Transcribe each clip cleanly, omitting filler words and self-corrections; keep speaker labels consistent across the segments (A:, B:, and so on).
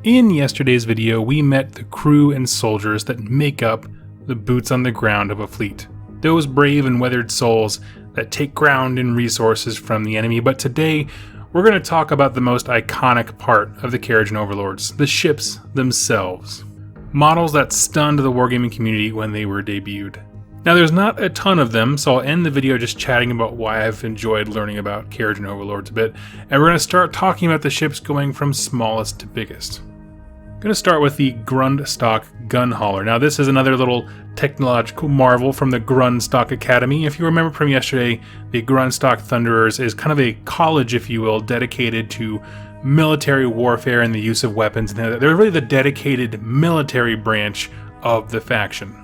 A: In yesterday's video, we met the crew and soldiers that make up the boots on the ground of a fleet. Those brave and weathered souls that take ground and resources from the enemy. But today, we're going to talk about the most iconic part of the Kharadron Overlords, the ships themselves. Models that stunned the wargaming community when they were debuted. Now there's not a ton of them, so I'll end the video just chatting about why I've enjoyed learning about Kharadron Overlords a bit, and we're going to start talking about the ships going from smallest to biggest. I'm going to start with the Grundstock gun hauler. Now this is another little technological marvel from the Grundstock Academy. If you remember from yesterday, the Grundstock Thunderers is kind of a college, if you will, dedicated to military warfare and the use of weapons. They're really the dedicated military branch of the faction.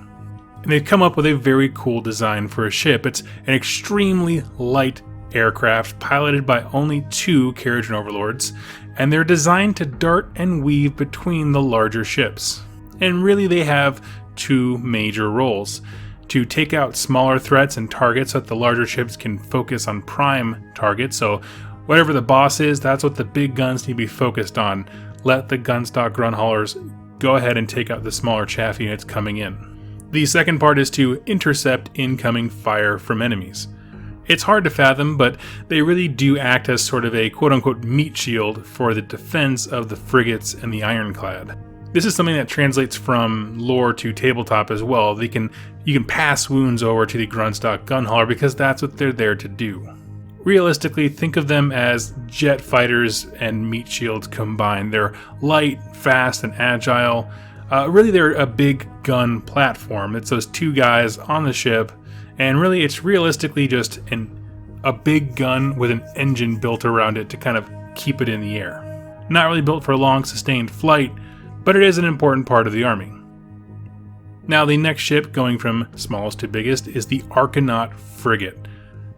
A: And they've come up with a very cool design for a ship. It's an extremely light aircraft piloted by only 2 Kharadron Overlords, and they're designed to dart and weave between the larger ships. And really they have 2 major roles: to take out smaller threats and targets so that the larger ships can focus on prime targets. So whatever the boss is, that's what the big guns need to be focused on. Let the Grundstock gun haulers go ahead and take out the smaller chaff units coming in. The second part is to intercept incoming fire from enemies. It's hard to fathom, but they really do act as sort of a quote-unquote meat shield for the defense of the frigates and the ironclad. This is something that translates from lore to tabletop as well. You can pass wounds over to the Grundstock gun hauler because that's what they're there to do. Realistically, think of them as jet fighters and meat shields combined. They're light, fast, and agile. Really, they're a big gun platform. It's those 2 guys on the ship, and really it's realistically just a big gun with an engine built around it to kind of keep it in the air. Not really built for long sustained flight, but it is an important part of the army. Now the next ship, going from smallest to biggest, is the Archanaut frigate.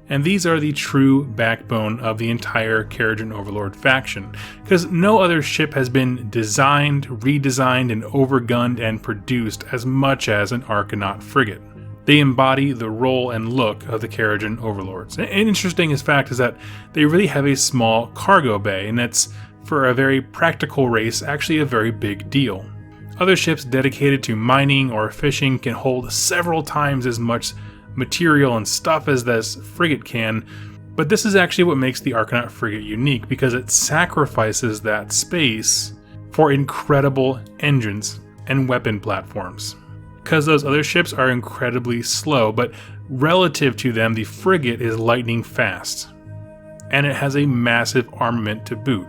A: And these are the true backbone of the entire Kharadron Overlord faction, because no other ship has been designed, redesigned, and overgunned and produced as much as an Archanaut frigate. They embody the role and look of the Kharadron Overlords. An interesting fact is that they really have a small cargo bay, and that's, for a very practical race, actually a very big deal. Other ships dedicated to mining or fishing can hold several times as much material and stuff as this frigate can, but this is actually what makes the Archanaut frigate unique, because it sacrifices that space for incredible engines and weapon platforms. Because those other ships are incredibly slow, but relative to them, the frigate is lightning fast, and it has a massive armament to boot.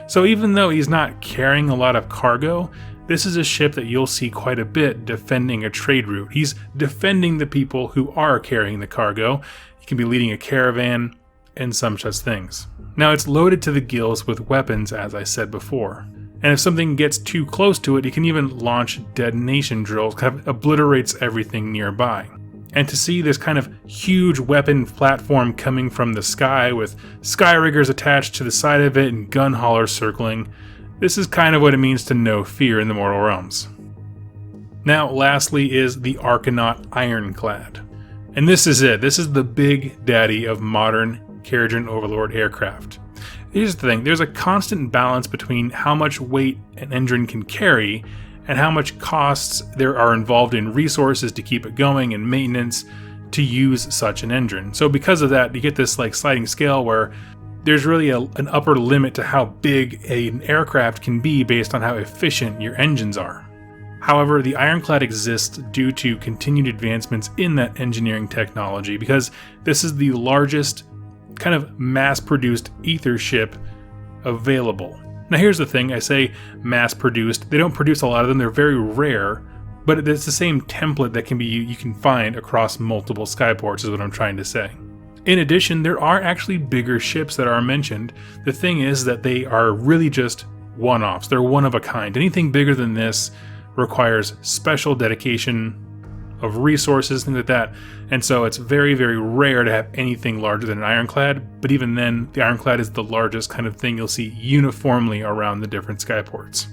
A: So even though he's not carrying a lot of cargo, this is a ship that you'll see quite a bit defending a trade route. He's defending the people who are carrying the cargo. He can be leading a caravan and some such things. Now it's loaded to the gills with weapons, as I said before. And if something gets too close to it, you can even launch detonation drills, kind of obliterates everything nearby. And to see this kind of huge weapon platform coming from the sky with skyriggers attached to the side of it and gun haulers circling, this is kind of what it means to know fear in the mortal realms. Now, lastly is the Archanaut Ironclad. And this is it. This is the big daddy of modern Kharadron Overlord aircraft. Here's the thing. There's a constant balance between how much weight an engine can carry and how much costs there are involved in resources to keep it going and maintenance to use such an engine. So because of that, you get this like sliding scale where there's really an upper limit to how big an aircraft can be based on how efficient your engines are. However, the Ironclad exists due to continued advancements in that engineering technology, because this is the largest kind of mass-produced ether ship available. Now here's the thing, I say mass-produced, they don't produce a lot of them, they're very rare, but it's the same template that you can find across multiple skyports is what I'm trying to say. In addition, there are actually bigger ships that are mentioned. The thing is that they are really just one-offs. They're one of a kind. Anything bigger than this requires special dedication of resources, things like that. And so it's very, very rare to have anything larger than an Ironclad. But even then, the Ironclad is the largest kind of thing you'll see uniformly around the different skyports.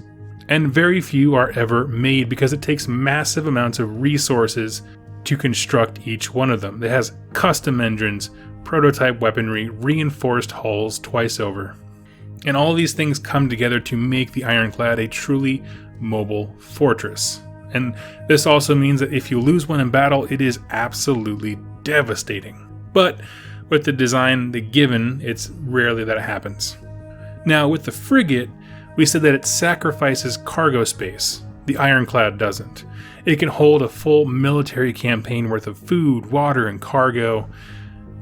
A: And very few are ever made because it takes massive amounts of resources to construct each one of them. It has custom engines, prototype weaponry, reinforced hulls twice over. And all these things come together to make the Ironclad a truly mobile fortress. And this also means that if you lose one in battle, it is absolutely devastating. But with the design given, it's rarely that it happens. Now, with the frigate, we said that it sacrifices cargo space. The Ironclad doesn't. It can hold a full military campaign worth of food, water, and cargo,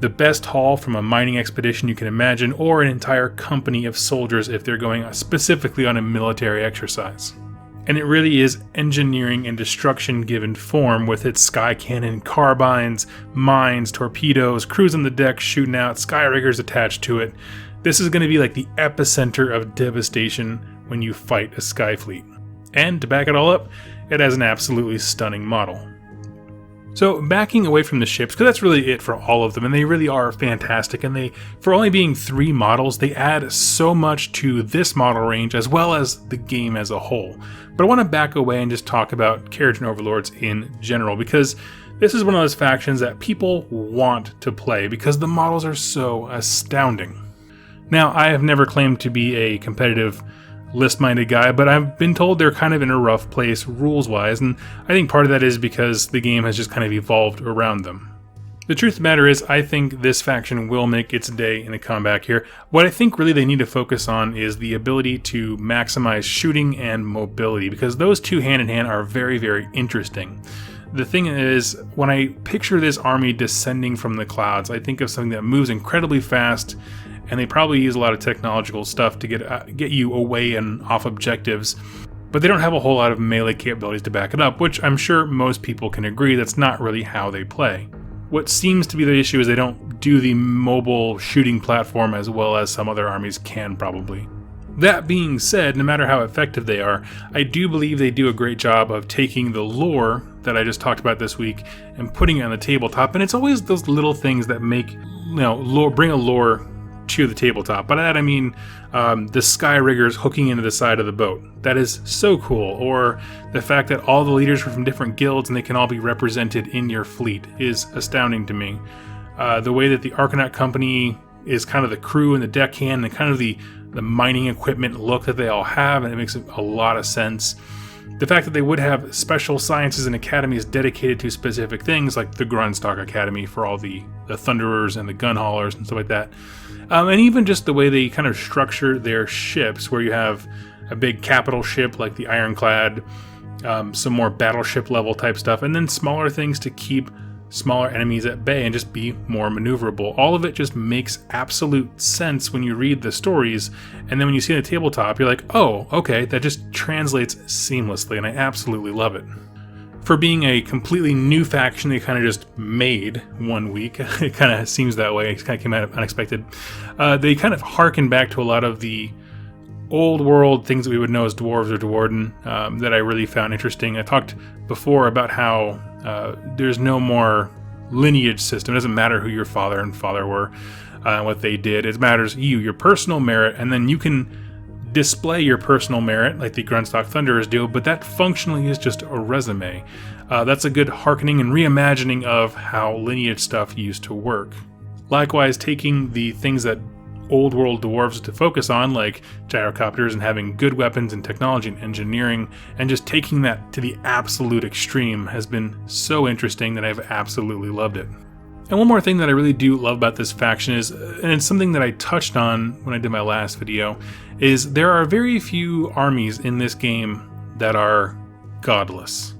A: the best haul from a mining expedition you can imagine, or an entire company of soldiers if they're going specifically on a military exercise. And it really is engineering and destruction given form, with its sky cannon, carbines, mines, torpedoes, crews on the deck shooting out, sky riggers attached to it. This is going to be like the epicenter of devastation when you fight a sky fleet. And to back it all up, it has an absolutely stunning model. So backing away from the ships, because that's really it for all of them, and they really are fantastic, and for only being 3 models, they add so much to this model range as well as the game as a whole. But I want to back away and just talk about Carriage and Overlords in general, because this is one of those factions that people want to play because the models are so astounding. Now, I have never claimed to be a competitive list-minded guy, but I've been told they're kind of in a rough place rules-wise, and I think part of that is because the game has just kind of evolved around them. The truth of the matter is, I think this faction will make its day in a comeback here. What I think really they need to focus on is the ability to maximize shooting and mobility, because those two hand-in-hand are very, very interesting. The thing is, when I picture this army descending from the clouds, I think of something that moves incredibly fast, and they probably use a lot of technological stuff to get you away and off objectives, but they don't have a whole lot of melee capabilities to back it up, which I'm sure most people can agree that's not really how they play. What seems to be the issue is they don't do the mobile shooting platform as well as some other armies can probably. That being said, no matter how effective they are, I do believe they do a great job of taking the lore that I just talked about this week and putting it on the tabletop, and it's always those little things that make, bring a lore to the tabletop. By that I mean the sky riggers hooking into the side of the boat. That is so cool. Or the fact that all the leaders are from different guilds and they can all be represented in your fleet is astounding to me. The way that the Argonaut Company is kind of the crew and the deckhand and kind of the mining equipment look that they all have, and it makes a lot of sense. The fact that they would have special sciences and academies dedicated to specific things, like the Grundstock Academy for all the Thunderers and the Gun Haulers and stuff like that. And even just the way they kind of structure their ships, where you have a big capital ship like the Ironclad, some more battleship level type stuff, and then smaller things to keep smaller enemies at bay and just be more maneuverable. All of it just makes absolute sense when you read the stories, and then when you see the tabletop, you're like, oh, okay, that just translates seamlessly, and I absolutely love it. For being a completely new faction they kind of just made one week, it kind of seems that way, it kind of came out unexpected, they kind of harken back to a lot of the old world things that we would know as dwarves or dwarden that I really found interesting. I talked before about how there's no more lineage system. It doesn't matter who your father and father were, what they did. It matters your personal merit, and then you can display your personal merit like the Grundstock Thunderers do, but that functionally is just a resume. That's a good hearkening and reimagining of how lineage stuff used to work. Likewise, taking the things that old world dwarves to focus on, like gyrocopters and having good weapons and technology and engineering, and just taking that to the absolute extreme has been so interesting that I've absolutely loved it. And one more thing that I really do love about this faction is, and it's something that I touched on when I did my last video, is there are very few armies in this game that are godless.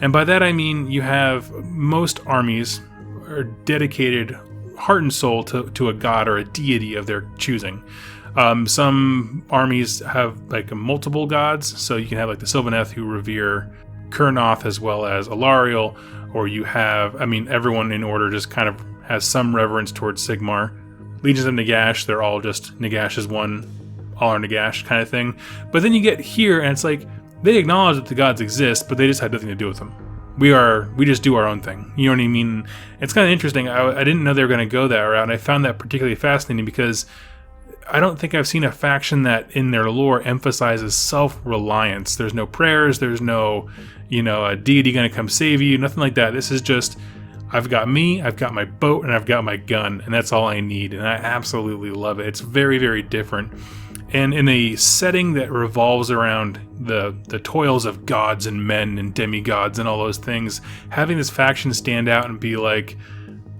A: And by that I mean you have most armies are dedicated heart and soul to a god or a deity of their choosing. Some armies have like multiple gods, so you can have like the Sylvaneth who revere Kurnoth as well as Alariel, or you have, everyone in order just kind of has some reverence towards Sigmar. Legions of Nagash, they're all just Nagash is one, all are Nagash kind of thing. But then you get here and it's like, they acknowledge that the gods exist, but they just had nothing to do with them. We just do our own thing. You know what I mean? It's kind of interesting. I didn't know they were going to go that route, and I found that particularly fascinating because I don't think I've seen a faction that in their lore emphasizes self-reliance. There's no prayers, there's no, a deity going to come save you, nothing like that. This is just, I've got me, I've got my boat, and I've got my gun, and that's all I need, and I absolutely love it. It's very, very different. And in a setting that revolves around the toils of gods and men and demigods and all those things, having this faction stand out and be like,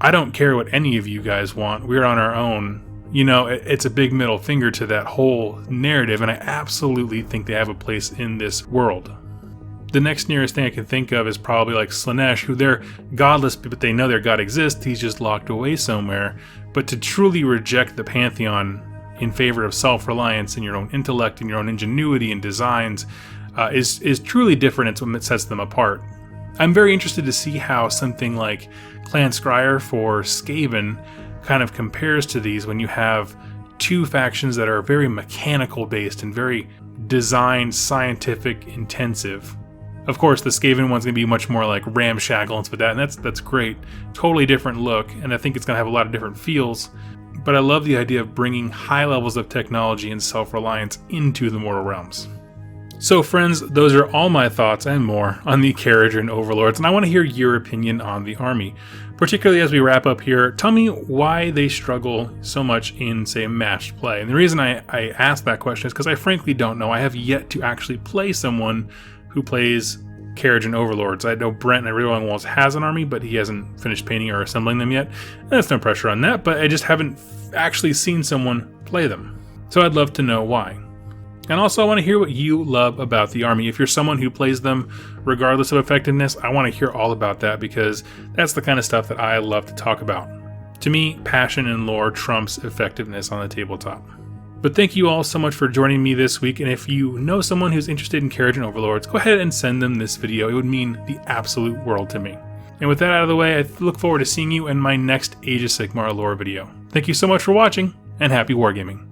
A: I don't care what any of you guys want, we're on our own. You know, it's a big middle finger to that whole narrative, and I absolutely think they have a place in this world. The next nearest thing I can think of is probably like Slaanesh, who they're godless, but they know their god exists, he's just locked away somewhere. But to truly reject the Pantheon in favor of self-reliance and your own intellect and your own ingenuity and designs is truly different. It's what sets them apart. I'm very interested to see how something like Clan Scryer for Skaven kind of compares to these when you have two factions that are very mechanical based and very design scientific intensive. Of course, the Skaven one's going to be much more like ramshackle and stuff like that, and that's great. Totally different look, and I think it's going to have a lot of different feels. But I love the idea of bringing high levels of technology and self-reliance into the mortal realms. So friends, those are all my thoughts and more on the Kharadron Overlords, and I want to hear your opinion on the army. Particularly as we wrap up here, tell me why they struggle so much in, say, matched play. And the reason I ask that question is because I frankly don't know. I have yet to actually play someone who plays Kharadron Overlords. I know Brent and Everyone Walls has an army, but he hasn't finished painting or assembling them yet. And there's no pressure on that, but I just haven't actually seen someone play them. So I'd love to know why. And also I want to hear what you love about the army. If you're someone who plays them regardless of effectiveness, I want to hear all about that, because that's the kind of stuff that I love to talk about. To me, passion and lore trumps effectiveness on the tabletop. But thank you all so much for joining me this week, and if you know someone who's interested in Kharadron Overlords, go ahead and send them this video. It would mean the absolute world to me. And with that out of the way, I look forward to seeing you in my next Age of Sigmar lore video. Thank you so much for watching, and happy wargaming.